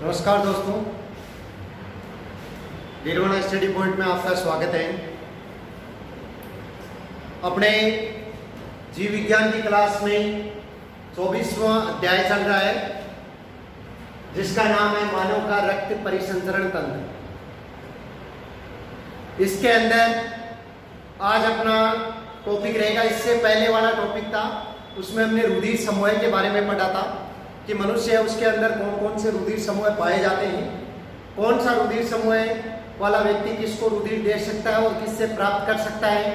नमस्कार दोस्तों, वीरोना study point में आपका स्वागत है। अपने जीव विज्ञान की क्लास में 24वां अध्याय चल रहा है, जिसका नाम है मानव का रक्त परिसंचरण तंत्र। इसके अंदर आज अपना टॉपिक रहेगा। इससे पहले वाला टॉपिक था, उसमें हमने रुधिर समूह के बारे में पढ़ा था कि मनुष्य है उसके अंदर कौन कौन से रुधिर समूह पाए जाते हैं, कौन सा रुधिर समूह वाला व्यक्ति किसको रुधिर दे सकता है और किससे प्राप्त कर सकता है।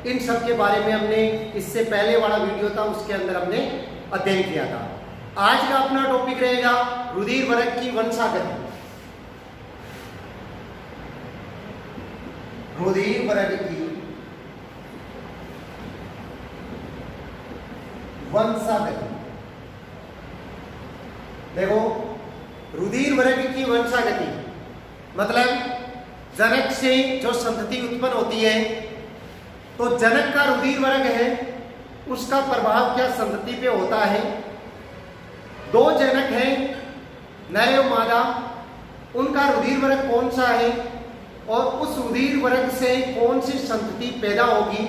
इन सब के बारे में हमने इससे पहले वाला वीडियो था, उसके अंदर हमने अध्ययन किया था। आज का अपना टॉपिक रहेगा रुधिर वर्ग की वंशागति। रुधिर वर्ग की वंशागति। देखो, रुधिर वर्ग की वंशागति मतलब जनक से जो संतति उत्पन्न होती है, तो जनक का रुधिर वर्ग है, उसका प्रभाव क्या संतति पे होता है। दो जनक हैं, नर एवं मादा, उनका रुधिर वर्ग कौन सा है और उस रुधिर वर्ग से कौन सी संतति पैदा होगी,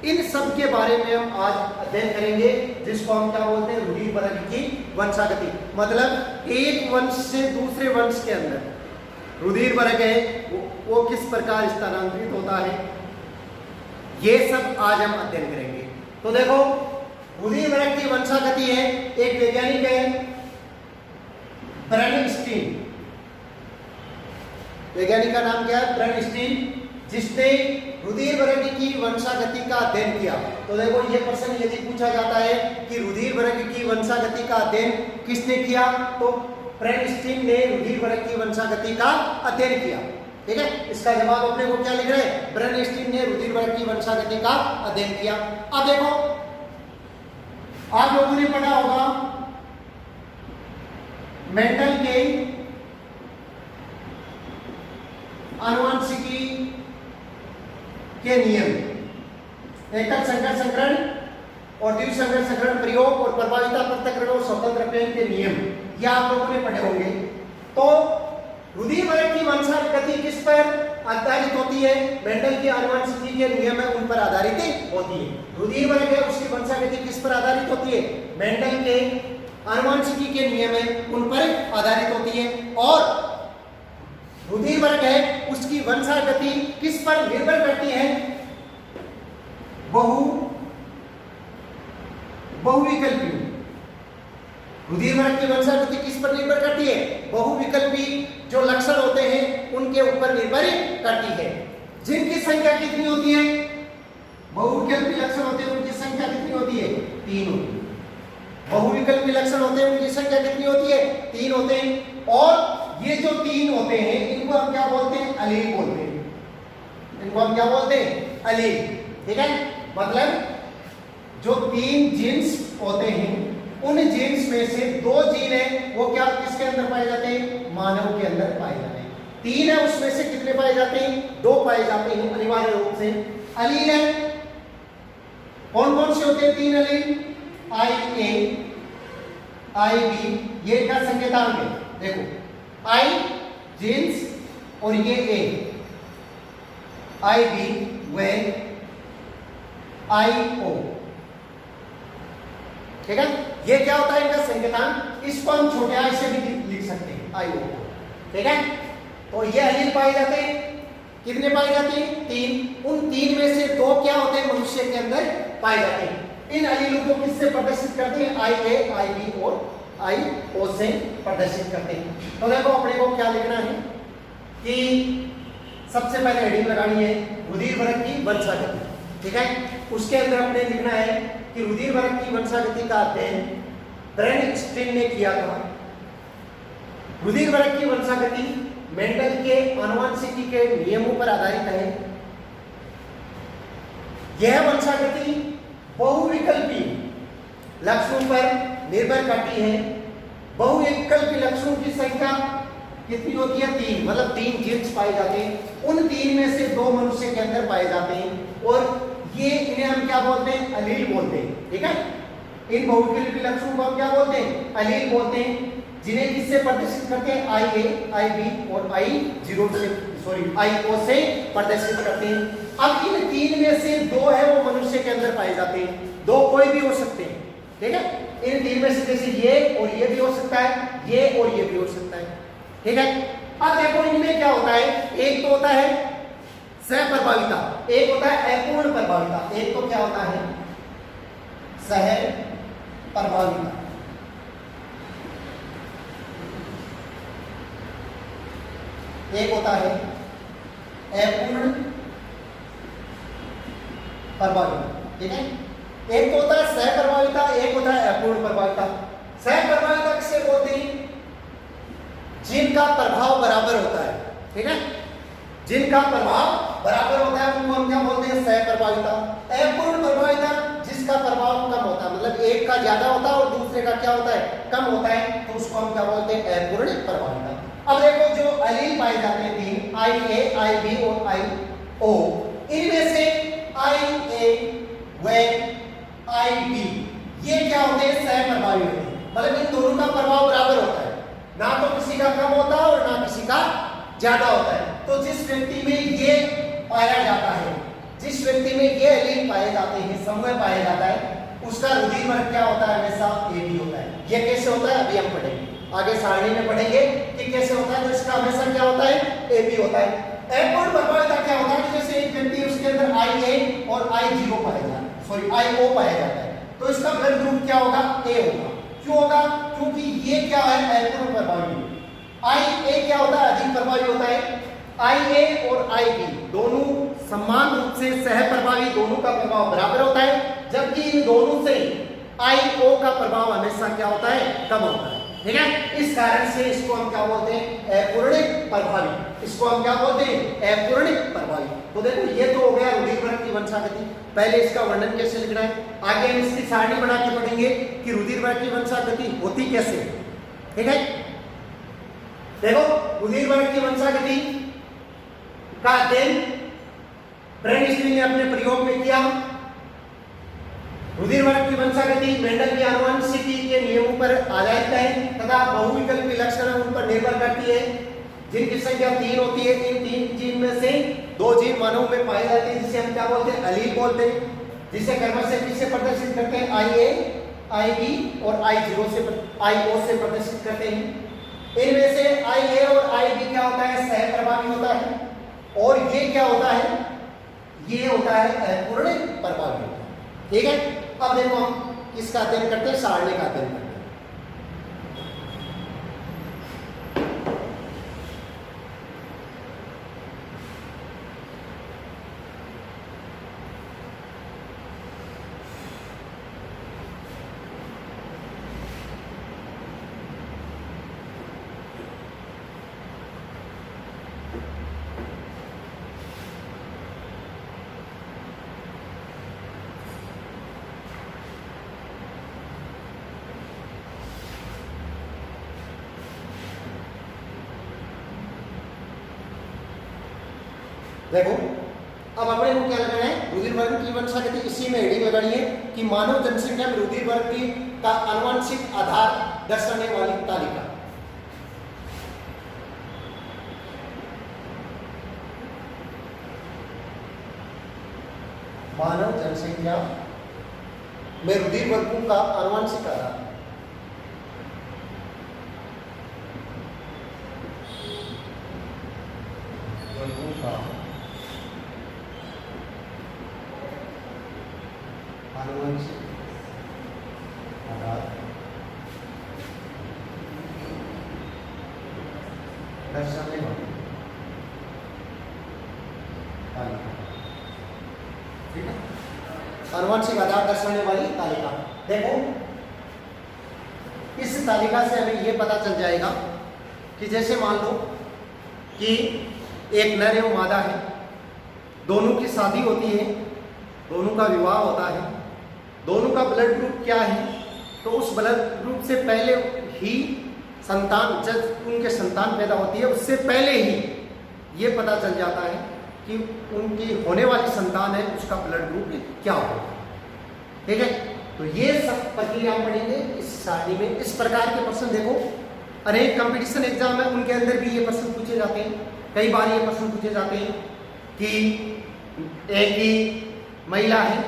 इन सब के बारे में हम आज अध्ययन करेंगे, जिसको हम क्या बोलते हैं, रुधिर वर्ग की वंशागति। मतलब एक वंश से दूसरे वंश के अंदर रुधिर वर्ग है वो किस प्रकार स्थानांतरित होता है, ये सब आज हम अध्ययन करेंगे। तो देखो, रुधिर वर्ग की वंशागति है, एक वैज्ञानिक है ब्रेनस्टीन। वैज्ञानिक का नाम क्या है? ब्रेनस्टीन, जिसने रुधिर वर्ग की वंशागति का अध्ययन किया। तो देखो, ये प्रश्न यदि पूछा जाता है कि रुधिर वर्ग की वंशागति का अध्ययन किसने किया, तो ब्रेनस्टीन ने रुधिर वर्ग की वंशागति का अध्ययन किया। ठीक है, इसका जवाब अपने को क्या लिख रहे हैं? ब्रेनस्टीन ने रुधिर वर्ग की वंशागति का अध्ययन किया। अब देखो, आप लोगों ने पढ़ा होगा मेंडल के आनुवंशिकी के नियम, एकल संकर संकरण और द्विसंकर संकरण प्रयोग और प्रभाविता पृथक्करण और स्वतंत्र अपयन के नियम, ये आप लोगों ने पढ़े होंगे। तो रुधिर वर्ग की वंशागति किस पर आधारित होती है? मेंडल की आनुवंशिकी के नियम है, उन पर आधारित होती है। रुधिर वर्ग है, उसकी वंशागति किस पर आधारित होती है? मेंडल के आनुवंशिकी के नियम है, उन पर आधारित होती है। और रुधिर वर्ग है, उसकी वंशागति किस पर निर्भर करती है? बहुविकल्पी। रुधिर वर्ग की वंशागति किस पर निर्भर करती है? बहुविकल्पी जो लक्षण होते हैं उनके ऊपर निर्भर करती है। जिनकी संख्या कितनी होती है? बहुविकल्पी लक्षण होते हैं, उनकी संख्या कितनी होती है? 3 होती है। बहुविकल्पी लक्षण होते हैं, उनकी संख्या कितनी होती है? 3 होते हैं। और ये जो 3 होते हैं, इनको हम क्या बोलते हैं? अलील बोलते हैं। इनको हम क्या बोलते हैं? अलील। ठीक है, मतलब जो 3 जीन्स होते हैं, उन जीन्स में से 2 जीन है, वो क्या किसके अंदर पाए जाते हैं? मानव के अंदर पाए जाते हैं। 3 है, उसमें से कितने पाए जाते हैं? 2 पाए जाते हैं अनिवार्य रूप से। अलील है, कौन कौन से होते हैं 3 अलील? IA, IB, ये क्या संकेतांक है? देखो, I जीन्स और ये A, IB व IO। ठीक है, ये क्या होता है इनका संकेतांक? इसको हम छोटे आई से भी लिख सकते हैं, IO। ठीक है, तो ये अलील पाए जाते हैं। कितने पाए जाते हैं? 3। उन 3 में से 2 क्या होते हैं? मनुष्य के अंदर पाए जाते हैं। इन अलीलों को किससे प्रदर्शित करते हैं? IA, IB और IO से प्रदर्शित करते हैं। तो देखो, अपने को क्या लिखना है कि सबसे पहले हेडिंग लगानी है रुधिर वर्ग की वंशागति। ठीक है, उसके अंदर अपने लिखना है कि रुधिर वर्ग की वंशागति का अध्ययन ब्रेनस्टीन ने किया था। रुधिर वर्ग की वंशागति मेंडल के आनुवंशिकी के नियमों पर आधारित है। यह वंशागति बहुविकल्पी लक्षणों पर निर्भर करती है। बहुविकल्पी लक्षणों की संख्या कितनी होती है? 3, मतलब 3 जीन्स पाए जाते हैं। उन 3 में से 2 मनुष्य के अंदर पाए जाते हैं, और ये इन्हें हम क्या बोलते हैं? अलील बोलते हैं। ठीक है, इन बहुविकल्पी लक्षणों को हम क्या बोलते हैं? एलील बोलते हैं, जिन्हें किससे प्रदर्शित करते हैं? आई ए, आई बी और आई ओ से प्रदर्शित करते हैं। अब इन तीन में से दो है वो मनुष्य के अंदर पाए जाते हैं, दो कोई भी हो सकते हैं, ठीक है। इन तीन में से जैसे ये और ये भी हो सकता है, ये और ये भी हो सकता है, ठीक है। अब देखो इनमें क्या होता है, एक तो होता है सहप्रभाविता, एक होता है अपूर्ण प्रभाविता। एक तो क्या होता है? सहप्रभाविता, एक होता है अपूर्ण प्रभाविता, ठीक है। एक तो होता है सहप्रभाविता, एक होता है अपूर्ण प्रभाविता। सहप्रभाविता किसे बोलते हैं? जिनका प्रभाव बराबर होता है, ठीक है, जिनका प्रभाव बराबर होता है उनको हम क्या बोलते हैं? सहप्रभाविता। अपूर्ण प्रभाविता जिसका प्रभाव कम होता है, मतलब एक का ज्यादा होता है और दूसरे का क्या होता है? कम होता है, तो उसको हम क्या बोलते हैं? अपूर्ण प्रभाविता। अब देखो जो एलील पाए जाते हैं तीन, आई ए, आई बी और आई ओ, इनमें से आई ए व आई बी ये क्या होते हैं? सहप्रभावी होते हैं, मतलब इन दोनों का प्रभाव बराबर होता है, ना तो किसी का कम होता है और ना किसी का ज्यादा होता है। तो जिस व्यक्ति में ये पाया जाता है, जिस व्यक्ति में ये एलील पाए जाते हैं, समूह पाया जाता है, उसका रुधिर वर्ग क्या होता है? हमेशा ए बी होता है। ये कैसे होता है? अभी हम पढ़ेंगे, आगे सारणी में पढ़ेंगे कि कैसे होता है। तो इसका हमेशा क्या होता है? ए बी होता है। अपूर्ण प्रभाविता क्या होता है? जैसे एक व्यक्ति उसके अंदर आई ए और आई जीरो पाया जाता है, सॉरी आई ओ पाया जाता है, तो इसका ब्लड ग्रुप क्या होगा? ए होगा। क्यों होगा? क्योंकि ये क्या है? अपूर्ण प्रभावी। आई ए क्या होता है? अधिक प्रभावी होता है। आई ए और आई बी दोनों समान रूप से सहप्रभावी, दोनों का प्रभाव बराबर होता है, जबकि इन दोनों से आई ओ का प्रभाव हमेशा क्या होता है? कम होता है, ठीक है। इस कारण से इसको हम क्या बोलते हैं? अपूर्ण प्रभावी। इसको हम क्या बोलते हैं? अपूर्ण प्रभावी। तो देखो ये तो हो गया रुधिर वर्ग की वंशागति। पहले इसका वर्णन कैसे लिखना है, आगे हम इसकी सारणी बना के पढ़ेंगे कि रुधिर वर्ग की वंशागति होती कैसे, ठीक है। देखो रुधिर वर्ग की वंशागति का अध्ययन ब्रेनस्टीन ने अपने प्रयोग में किया। रुधिर वर्ग की वंशागति मेंडल की आनुवंशिकी के नियमों पर आधारित है तथा बहुविकल्पी लक्षण उन पर निर्भर करती है, जिनकी संख्या 3 होती है। इन 3 जीन में से 2 जीन मानव में पाए जाते हैं, जिसे हम क्या बोलते हैं? एलील बोलते हैं, जिसे क्रमशः किससे प्रदर्शित करते हैं? आई ए, आई बी और आई जीरो से, आई ओ से प्रदर्शित करते हैं। इनमें से आई ए और आई बी क्या होता है? सहप्रभावी होता है, और ये क्या होता है? ये होता है अपूर्ण प्रभावी होता है, ठीक है। अब देखो हम किसका अध्ययन करते हैं? सारणी का अध्ययन करते हैं। देखो अब अपने को क्या लगाना है? रुधिर वर्ग की वंशागति। इसी में हेडिंग लगानी है कि मानव जनसंख्या में रुधिर वर्ग की का आनुवंशिक आधार दर्शाने वाली तालिका। मानव जनसंख्या में रुधिर वर्गों का आनुवंशिक आधार, वर्गों का आनुवंशिक आधार दर्शाने वाली तालिका, ठीक है। आनुवंशिक आधार दर्शाने वाली तालिका। देखो इस तालिका से हमें यह पता चल जाएगा कि जैसे मान लो कि एक नर एवं मादा है, दोनों की शादी होती है, दोनों का विवाह होता है, दोनों का ब्लड ग्रुप क्या है, तो उस ब्लड ग्रुप से पहले ही संतान, जब उनके संतान पैदा होती है उससे पहले ही ये पता चल जाता है कि उनकी होने वाली संतान है उसका ब्लड ग्रुप क्या होगा, ठीक है। तो ये सब प्रक्रिया हम पढ़ेंगे इस सारणी में। इस प्रकार के प्रश्न देखो अनेक कंपटीशन एग्जाम है उनके अंदर भी ये प्रश्न पूछे जाते हैं। कई बार ये प्रश्न पूछे जाते हैं कि एक ही महिला है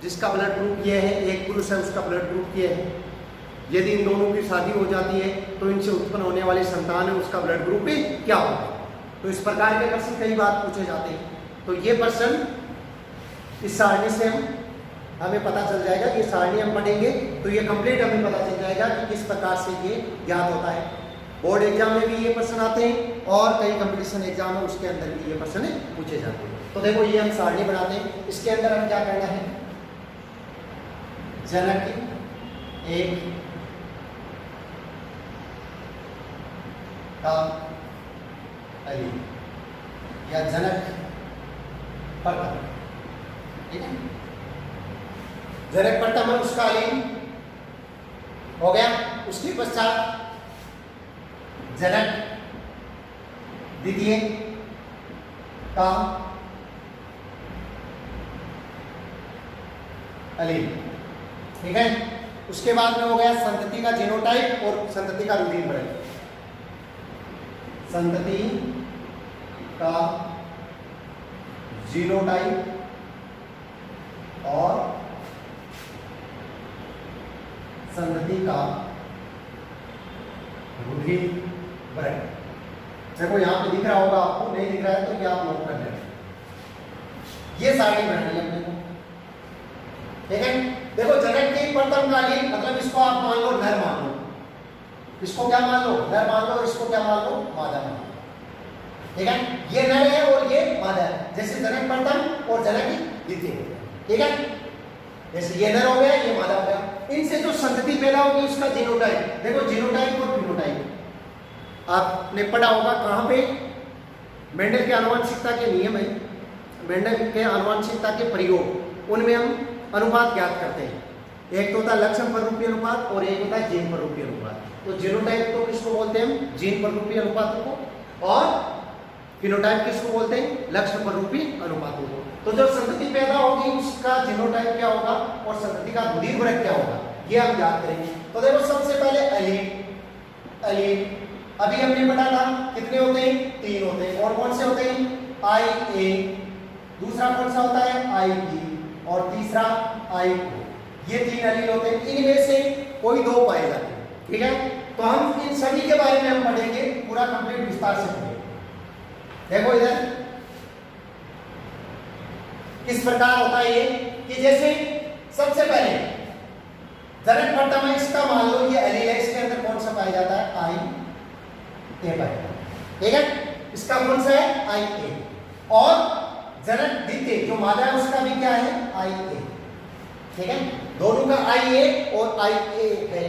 जिसका ब्लड ग्रुप ये है, एक पुरुष है उसका ब्लड ग्रुप ये है, यदि इन दोनों की शादी हो जाती है तो इनसे उत्पन्न होने वाली संतान है उसका ब्लड ग्रुप भी क्या होगा। तो इस प्रकार के प्रश्न कई बार पूछे जाते हैं। तो ये प्रश्न इस सारणी से हमें पता चल जाएगा कि सारणी हम पढ़ेंगे तो ये कंप्लीट हमें पता चल जाएगा कि किस प्रकार से ये ज्ञात होता है। बोर्ड एग्जाम में भी ये प्रश्न आते हैं और कई कंपटीशन एग्जाम है उसके अंदर भी ये प्रश्न पूछे जाते हैं। तो देखो ये हम सारणी बनाते हैं। इसके अंदर हम क्या करना है, जनक एक का अली या जनक प्रथम, ठीक है, जनक प्रथम है उसका अली हो गया। उसके पश्चात जनक द्वितीय का अली, ठीक है। उसके बाद में हो गया संतति का जीनोटाइप और संतति का रुधिर वर्ग। संतति का जीनोटाइप और संतति का रुधिर वर्ग। देखो यहां पे दिख रहा होगा आपको, नहीं दिख रहा है तो ये आप नोट कर लें। ये सारणी बनानी है अपने को, ठीक है। देखो जनक की प्रथम कालीन मतलब इसको आप मान लो नर मान लो, इसको क्या मान लो नर मान लो, इसको क्या मान लो मादा मान लो, ठीक है। ये नर है और ये मादा है, जैसे जनक प्रथम और जनक द्वितीय, ठीक है। जैसे ये नर हो गया ये मादा हो गया। इनसे जो संतति पैदा होगी उसका जीनोटाइप, देखो जीनोटाइप और फिनोटाइप आपने पढ़ा होगा कहां पे, मेंडल के आनुवंशिकता के नियम है, मेंडल के आनुवंशिकता के प्रयोग, उनमें हम अनुपात ज्ञात करते हैं। एक तो होता है लक्षण पररूपी अनुपात और एक होता है जीन पररूपी अनुपात। तो जीनोटाइप को किसको बोलते हैं हम, जीन पररूपी अनुपातों को, और फिनोटाइप किसको बोलते हैं, लक्षण पररूपी अनुपातों को। तो जब संतति पैदा होगी उसका जीनोटाइप क्या होगा और संतति का रुधिर वर्ग क्या होगा ये हम ज्ञात करेंगे। तो देखो सबसे पहले अलील अभी हमने पढ़ा था कितने होते हैं, 3 होते हैं। और कौन से होते हैं, आई ए, दूसरा कौन सा होता है आई बी और तीसरा आई ओ। ये 3 अलील होते हैं, इनमें से कोई 2 पाए जाते हैं, ठीक है। तो हम इन सभी के बारे में हम पढ़ेंगे, पूरा कंप्लीट विस्तार से पढ़ेंगे। देखो इधर किस प्रकार होता है ये कि जैसे सबसे पहले जनक प्रथम है, इसका मान लो ये अलील है, इसके अंदर कौन सा पाया जाता है आई ए पाया जाता है, ठीक है। इसका कौन सा है आई ए, और जनक द्वितीय जो मादा है उसका भी क्या है आई ए, ठीक है। दोनों का आई ए और आई ए है।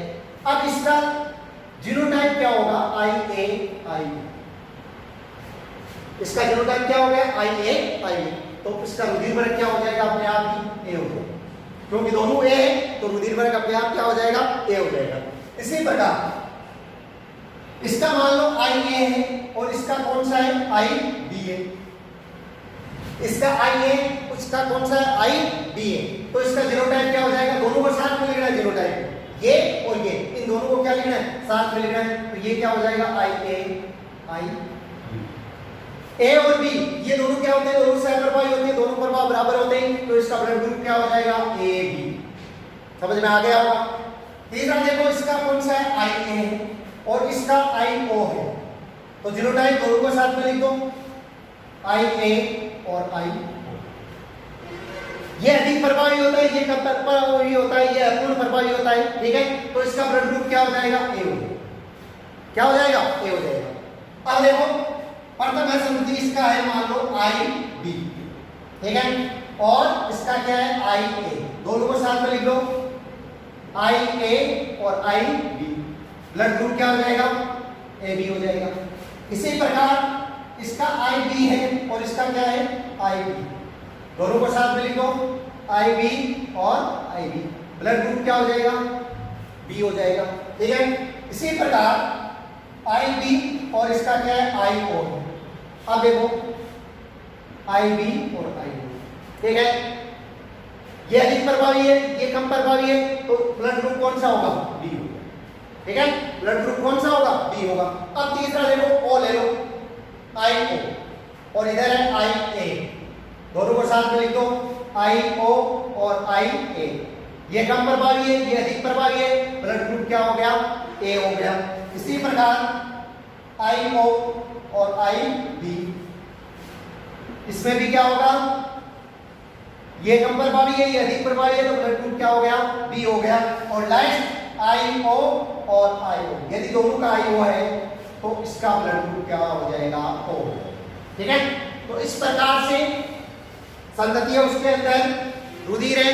अब इसका जीनोटाइप क्या होगा आई ए आई बी, इसका जीनोटाइप क्या हो गया आई ए आई बी। तो इसका रुधिर वर्ग क्या हो जाएगा अपने आप ही ए हो जाएगा, क्योंकि दोनों ए है तो रुधिर वर्ग अपने आप क्या हो जाएगा ए हो जाएगा। इसी प्रकार इसका मान लो आई ए है और इसका कौन सा है आई बी है, इसका आई ए उसका कौन सा है आई बी है। तो इसका जीनोटाइप क्या हो जाएगा, दोनों को साथ में लिखना है जीनोटाइप, ये और ये, इन दोनों को क्या लिखना है साथ में लिखना है। तो ये क्या हो जाएगा आई ए आई, ए और बी ये दोनों क्या होते हैं, दोनों सहप्रभावी होते हैं, दोनों प्रभाव बराबर होते हैं। तो इसका ब्लड ग्रुप क्या हो जाएगा ए बी, समझ में आ गया होगा। तीसरा देखो इसका कौन सा है आई ए और इसका आई ओ है, तो जीनोटाइप दोनों को साथ में लिख दो आई ए और आई ओ। ये अधिक प्रभावी होता है, ये कम प्रभावी होता है, ये अपूर्ण प्रभावी होता है, ठीक है। तो इसका ब्लड ग्रुप क्या हो जाएगा ए हो, क्या हो जाएगा ए हो जाएगा। अब देखो प्रथम है संतति, इसका है मान लो आई बी, ठीक है, और इसका क्या है आई ए, दोनों को साथ में लिख लो आई ए और आई बी। ब्लड ग्रुप क्या हो जाएगा ए बी हो जाएगा। इसी प्रकार इसका आई बी है और इसका क्या है आई बी, दोनों को साथ में लिख दो आई बी और आई बी। ब्लड ग्रुप क्या हो जाएगा बी हो जाएगा, ठीक है। इसी प्रकार आई बी और इसका क्या है आई ओ। अब देखो आई बी और आई ओ, ठीक है। ये अधिक प्रभावी है, ये कम प्रभावी है, तो ब्लड ग्रुप कौन सा होगा? बी होगा। ठीक है, ब्लड ग्रुप कौन सा होगा? बी होगा। अब तीसरा ले लो, ओ ले लो, आई ओ, और इधर है आई ए, दोनों को साथ में लिख दो, आई ओ और आई ए। ये कम प्रभावी है, ये अधिक प्रभावी है, ब्लड ग्रुप क्या हो गया? ए हो गया। इसी प्रकार आई ओ और आई बी, इसमें भी क्या होगा? ये कम प्रभावी है, ये अधिक प्रभावी है, तो ब्लड ग्रुप क्या हो गया? बी हो गया। और लास्ट आई ओ और आई ओ, यदि दोनों का आई ओ है तो इसका ब्लड ग्रुप क्या हो जाएगा? ओ। ठीक है, तो इस प्रकार से संतति है, उसके अंदर रुधिर है,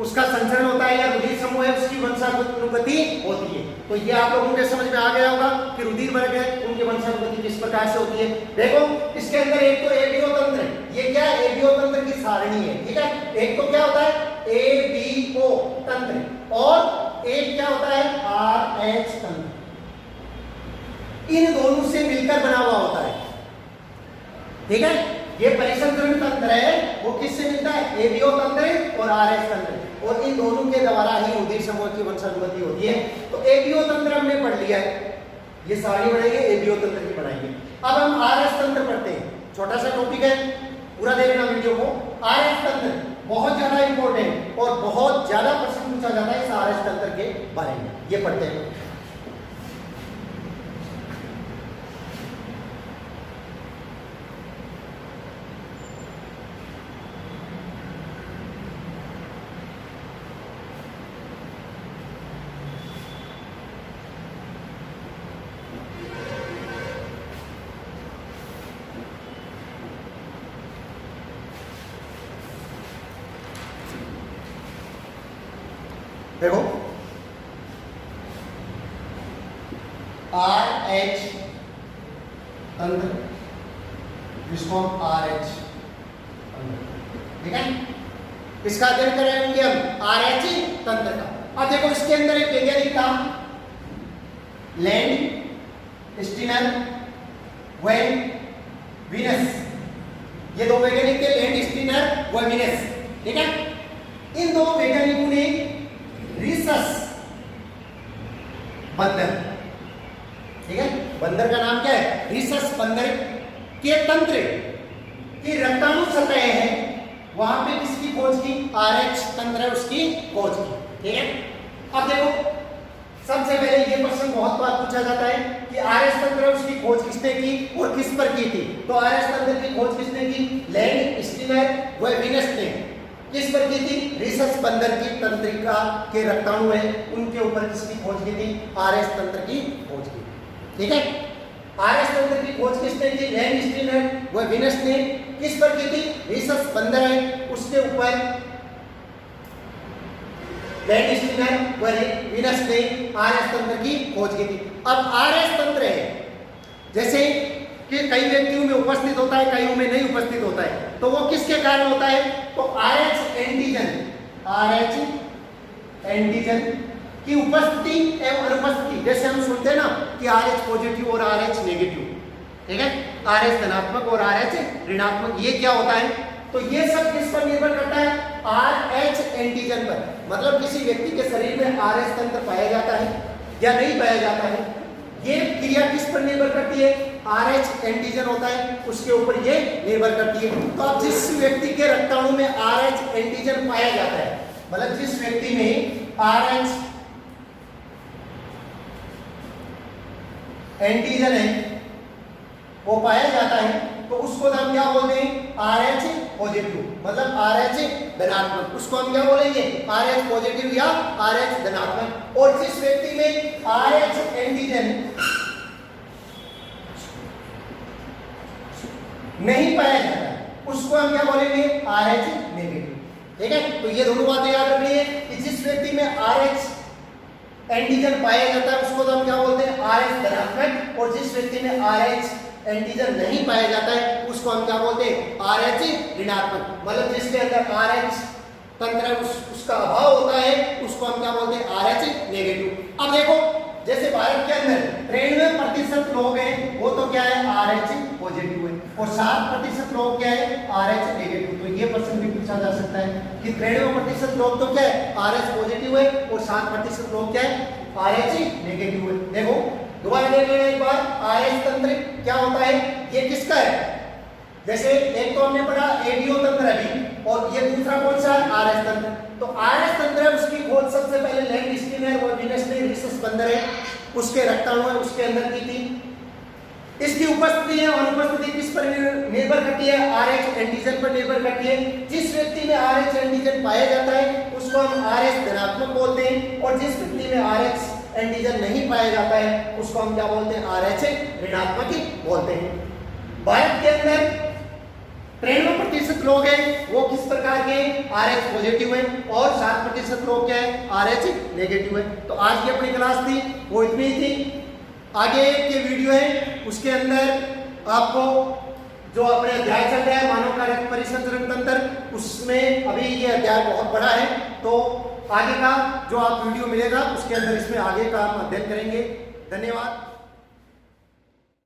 उसका संचरण होता है, या रुधिर समूह है, उसकी वंशानुगति होती है। तो ये आप लोगों के समझ में आ गया होगा कि रुधिर वर्ग है, उनकी वंशानुगति किस प्रकार से होती है। देखो इसके अंदर एक तो एबीओ तंत्र है, ये क्या है? एबीओ तंत्र की सारणी है। ठीक है, एक तो क्या होता है? एबीओ तंत्र, और एक क्या होता है? आरएच तंत्र। इन दोनों से मिलकर बना हुआ होता है। ठीक है, ये परिसंचरण तंत्र है, वो किससे मिलता है? एबीओ तंत्र और आरएच तंत्र, और इन दोनों के द्वारा ही रुधिर समूह की वंशानुगति होती है। तो एबीओ तंत्र हमने पढ़ लिया है, ये सारी पढ़ेंगे, एबीओ तंत्र की पढ़ाएंगे। अब हम आरएच तंत्र पढ़ते हैं, छोटा सा टॉपिक है, पूरा देखना वीडियो को। आरएच तंत्र बहुत ज्यादा इंपॉर्टेंट और बहुत ज्यादा प्रश्न पूछा जाता है इस आरएच तंत्र के बारे में, ये पढ़ते हैं। देखो आर एच तंत्र, जिसको हम आर एच, ठीक है, इसका अध्ययन करेंगे हम आर एच तंत्र का। अब देखो इसके अंदर एक वैज्ञानिक था, लैंड स्टीनर व वीनस, ये दो वैज्ञानिक थे, लैंड स्टीनर व वीनस। ठीक है, इन दो वैज्ञानिकों ने रिसस बंदर, ठीक है, बंदर का नाम क्या है? रिसस बंदर के तंत्र की रक्ताणु सतह है, वहां पे किसकी खोज की? आरएच तंत्र है, उसकी खोज की। ठीक है, अब देखो सबसे पहले ये प्रश्न बहुत बार पूछा जाता है कि आरएच तंत्र है, उसकी खोज किसने की और किस पर की थी? तो आरएच तंत्र की खोज किसने की? लैंड स्टीनर व वीनस ने। किस पर की थी? रिसस बंदर की तंत्रिका के रक्ताणु है, उनके ऊपर किसकी खोज की थी? आरएच तंत्र की खोज की। ठीक है, आरएच तंत्र की खोज किसने की? लैंड स्टीनर व वीनस ने। किस पर की थी? रिसस बंदर है, उसके ऊपर लैंड स्टीनर व वीनस ने आरएच तंत्र की खोज की थी। अब आरएच तंत्र है जैसे कि कई व्यक्तियों में उपस्थित होता है, कईयों में नहीं उपस्थित होता है, तो वो किसके कारण होता है? तो आरएच एंटीजन, आरएच एंटीजन की उपस्थिति एवं अनुपस्थिति, जैसे हम सुनते हैं ना कि आरएच पॉजिटिव और आरएच नेगेटिव, ठीक है, आरएच धनात्मक और आरएच ऋणात्मक, ये क्या होता है? तो ये सब किस पर निर्भर करता है? आरएच एंटीजन पर। मतलब किसी व्यक्ति के शरीर में आरएच तंत्र पाया जाता है या नहीं पाया जाता है, ये क्रिया किस पर निर्भर करती है? आरएच एंटीजन होता है, उसके ऊपर ये निर्भर करती है। तो अब जिस व्यक्ति के रक्ताणु में आरएच एंटीजन पाया जाता है, मतलब जिस व्यक्ति में आरएच एंटीजन है वो पाया जाता है, तो उसको हम क्या बोलते हैं? आरएच पॉजिटिव, मतलब आरएच धनात्मक, उसको हम क्या बोलेंगे? आरएच पॉजिटिव या आरएच धनात्मक। और जिस व्यक्ति में आरएच एंटीजन नहीं पाया जाता उसको हम क्या बोलेंगे? RH negative. ठीक है, तो ये दोनों बातें याद रखनी है कि जिस व्यक्ति में आरएच एंटीजन पाया जाता है उसको तो हम क्या बोलते हैं? आरएच धनात्मक। और जिस व्यक्ति में आरएच एंटीजन नहीं पाया जाता है उसको हम क्या बोलते हैं? आरएच ऋणात्मक। मतलब जिसके अंदर आरएच तंत्र उसका अभाव होता है उसको हम क्या बोलते हैं? RH negative. अब देखो जैसे भारत के अंदर 93% लोग हैं वो तो क्या है RH पॉजिटिव है और 7% लोग क्या है RH नेगेटिव। तो ये प्रश्न भी पूछा जा सकता है कि 93% लोग तो क्या है RH पॉजिटिव है और 7% लोग क्या है RH नेगेटिव है। देखो दोबारा देख लेना एक बार, RH तंत्र क्या होता है, ये किसका है, जैसे एक तो हमने पढ़ा एडियो तंत्र अभी और ये दूसरा कौन सा है RH तंत्र। तो RH तंत्र है उसकी खोज सबसे पहले लैंड स्किनर और विनेस्ले रिसस बंदर है उसके रक्ताणु है उसके अंदर की थी। इसकी उपस्थिति है अनुपस्थिति किस पर निर्भर करती है, RH एंटीजन पर निर्भर करती है। जिस व्यक्ति में RH एंटीजन पाया जाता है उसको हम RH धनात्मक बोलते हैं और जिस व्यक्ति में RH एंटीजन नहीं पाया जाता है उसको हम क्या बोलते हैं, RH ऋणात्मक ही बोलते हैं। भारत के अंदर 93% लोग हैं वो किस प्रकार के RH पॉजिटिव हैं और 7% लोग क्या है RH नेगेटिव है। तो आज की अपनी क्लास थी वो इतनी ही थी। आगे के वीडियो है उसके अंदर आपको जो अपने अध्याय चल रहा है मानव कार्य परिसंचरण तंत्र उसमें अभी ये अध्याय बहुत बड़ा है तो आगे का जो आप वीडियो मिलेगा उसके अंदर इसमें आगे का हम अध्ययन करेंगे। धन्यवाद।